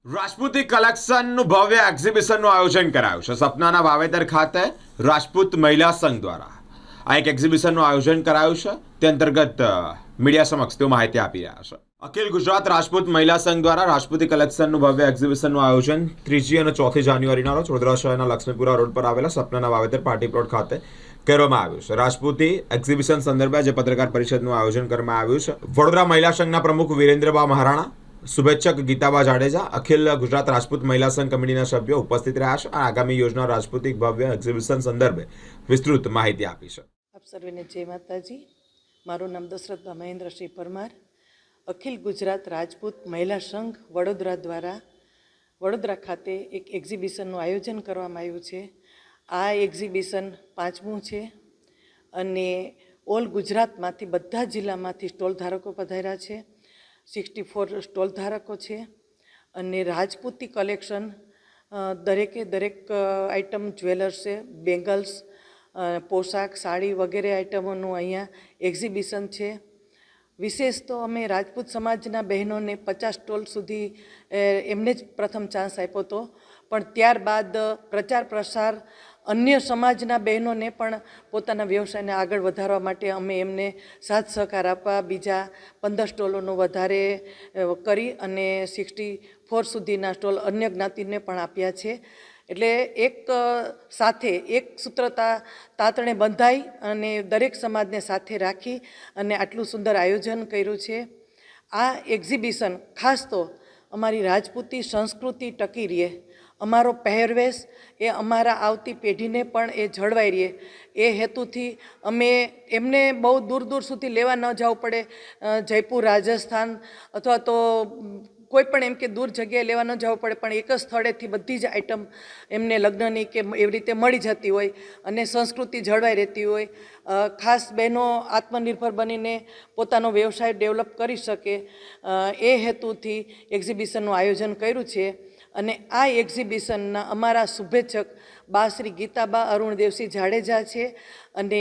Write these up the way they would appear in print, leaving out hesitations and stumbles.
રાજપૂતી કલેક્શનનું ભવ્ય એક્ઝિબિશનનું આયોજન કરાયું છે સપનાના વાવેતર ખાતે રાજપૂત મહિલા સંઘ દ્વારા આ એક એક્ઝિબિશનનું આયોજન કરાયું છે તે અંતર્ગત મીડિયા સમક્ષ તેઓ માહિતી આપી રહ્યા છે। અખિલ ગુજરાત રાજપૂત મહિલા સંઘ દ્વારા રાજપૂતી કલેક્શનનું ભવ્ય એક્ઝિબિશનનું આયોજન 3જી અને 4થી જાન્યુઆરીના રોજ વડોદરા શહેરના લક્ષ્મીપુરા રોડ પર આવેલા સપનાના વાવેતર પાર્ટી પ્લોટ ખાતે કરવામાં આવ્યું છે। રાજપૂતી એક્ઝિબિશન સંદર્ભે આજે પત્રકાર પરિષદનું આયોજન કરવામાં આવ્યું છે। વડોદરા મહિલા સંઘના પ્રમુખ વિરેન્દ્રબા મહારાણા, શુભેચ્છક ગીતાબા જાડેજા, અખિલ ગુજરાત રાજપૂત મહિલા સંઘ કમિટીના સભ્યો ઉપસ્થિત રહ્યા છે। આગામી યોજના રાજપૂતી ભવ્ય એક્ઝિબિશન સંદર્ભે વિસ્તૃત માહિતી આપી છે। આપ સર્વેને જય માતાજી। મારું નામ દશરથ મહેન્દ્રસિંહ પરમાર। અખિલ ગુજરાત રાજપૂત મહિલા સંઘ વડોદરા દ્વારા વડોદરા ખાતે એક એક્ઝિબિશનનું આયોજન કરવામાં આવ્યું છે। આ એક્ઝિબિશન 5મું છે અને ઓલ ગુજરાતમાંથી બધા જિલ્લામાંથી સ્ટોલ ધારકો પધાર્યા છે। 64 સ્ટોલ ધારકો છે અને રાજપૂતી કલેક્શન દરેકે દરેક આઇટમ જ્વેલર્સ છે, બેંગલ્સ, પોશાક, સાડી વગેરે આઇટમોનું અહીંયા એક્ઝિબિશન છે। વિશેષ તો અમે રાજપૂત સમાજના બહેનોને 50 સ્ટોલ સુધી એમને જ પ્રથમ ચાન્સ આપ્યો હતો, પણ ત્યારબાદ પ્રચાર પ્રસાર અન્ય સમાજના બહેનોને પણ પોતાના વ્યવસાયને આગળ વધારવા માટે અમે એમને સાથ સહકાર આપવા બીજા 15 સ્ટોલોનું વધારે કરી અને 64 સુધીના સ્ટોલ અન્ય જ્ઞાતિને પણ આપ્યા છે। એટલે એક સાથે એક સૂત્રતા તાતણે બંધાઈ અને દરેક સમાજને સાથે રાખી અને આટલું સુંદર આયોજન કર્યું છે। આ એક્ઝિબિશન ખાસ તો અમારી રાજપૂતી સંસ્કૃતિ ટકી રહે, અમારો પહેરવેશ એ અમારા આવતી પેઢીને પણ એ જળવાઈ રહે એ હેતુથી અમે એમને બહુ દૂર દૂર સુધી લેવા ન જવું પડે, જયપુર, રાજસ્થાન અથવા તો કોઈ પણ એમ કે દૂર જગ્યાએ લેવા ન જવું પડે, પણ એક જ સ્થળેથી બધી જ આઇટમ એમને લગ્નની કે એવી રીતે મળી જતી હોય અને સંસ્કૃતિ જળવાઈ રહેતી હોય। ખાસ બહેનો આત્મનિર્ભર બનીને પોતાનો વ્યવસાય ડેવલપ કરી શકે એ હેતુથી એક્ઝિબિશનનું આયોજન કર્યું છે। અને આ એક્ઝિબિશનના અમારા શુભેચ્છક બા શ્રી ગીતાબા અરુણદેવસિંહ જાડેજા છે અને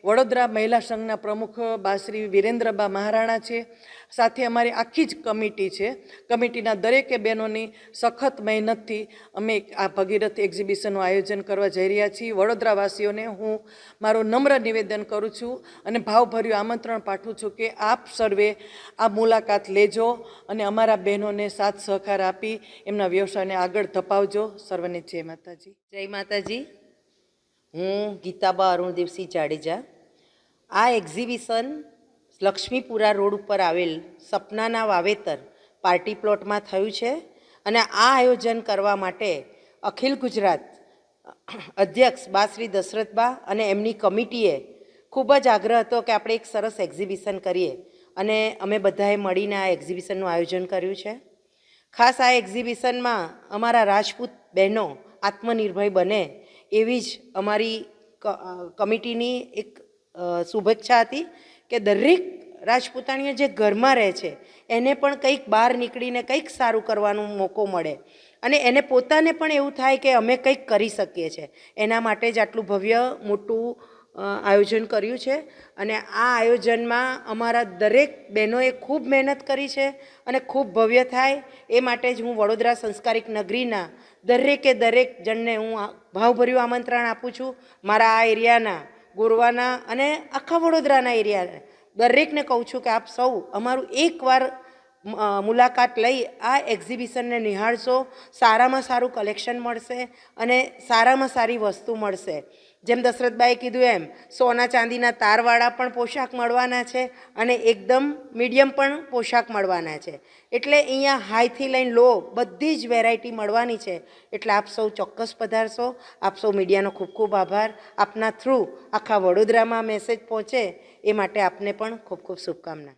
વડોદરા મહિલા સંઘના પ્રમુખ બા શ્રી વિરેન્દ્રબા મહારાણા છે। સાથે અમારી આખી જ કમિટી છે। કમિટીના દરેકે બહેનોની સખત મહેનતથી અમે આ ભગીરથ એક્ઝિબિશનનું આયોજન કરવા જઈ રહ્યા છીએ। વડોદરાવાસીઓને હું મારું નમ્ર નિવેદન કરું છું અને ભાવભર્યું આમંત્રણ પાઠવું છું કે આપ સર્વે આ મુલાકાત લેજો અને અમારા બહેનોને સાથ સહકાર આપી એમના વ્યવસાયને આગળ ધપાવજો। સર્વને જય માતાજી। જય માતાજી। હું ગીતાબા અરુણદેવસિંહ જાડેજા। આ એક્ઝિબિશન લક્ષ્મીપુરા રોડ ઉપર આવેલ સપનાના વાવેતર પાર્ટી પ્લોટમાં થયું છે અને આ આયોજન કરવા માટે અખિલ ગુજરાત અધ્યક્ષ બા શ્રી દશરથબા અને એમની કમિટીએ ખૂબ જ આગ્રહ હતો કે આપણે એક સરસ એક્ઝિબિશન કરીએ અને અમે બધાએ મળીને આ એક્ઝિબિશનનું આયોજન કર્યું છે। ખાસ આ એક્ઝિબિશનમાં અમારા રાજપૂત બહેનો આત્મનિર્ભર બને એવી જ અમારી કમિટીની એક શુભેચ્છા હતી કે દરેક રાજપૂતાણીઓ જે ઘરમાં રહે છે એને પણ કંઈક બહાર નીકળીને કંઈક સારું કરવાનો મોકો મળે અને એને પોતાને પણ એવું થાય કે અમે કંઈક કરી શકીએ છીએ। એના માટે જ આટલું ભવ્ય મોટું આયોજન કર્યું છે અને આ આયોજનમાં અમારા દરેક બહેનોએ ખૂબ મહેનત કરી છે અને ખૂબ ભવ્ય થાય એ માટે જ હું વડોદરા સંસ્કારિક નગરીના દરેકે દરેક જણને હું ભાવભર્યું આમંત્રણ આપું છું। મારા આ એરિયાના, ગોરવાના અને આખા વડોદરાના એરિયાના દરેકને કહું છું કે આપ સૌ અમારું એકવાર મુલાકાત લઈ આ એક્ઝિબિશનને નિહાળશો। સારામાં સારું કલેક્શન મળશે અને સારામાં સારી વસ્તુ મળશે। જેમ દશરથભાઈએ કીધું એમ સોના ચાંદીના તારવાળા પણ પોશાક મળવાના છે અને એકદમ મીડિયમ પણ પોશાક મળવાના છે। એટલે અહીંયા હાઈથી લઈને લો બધી જ વેરાયટી મળવાની છે। એટલે આપ સૌ ચોક્કસ પધારશો। આપ સૌ મીડિયાનો ખૂબ ખૂબ આભાર। આપના થ્રુ આખા વડોદરામાં મેસેજ પહોંચે એ માટે આપને પણ ખૂબ ખૂબ શુભકામના।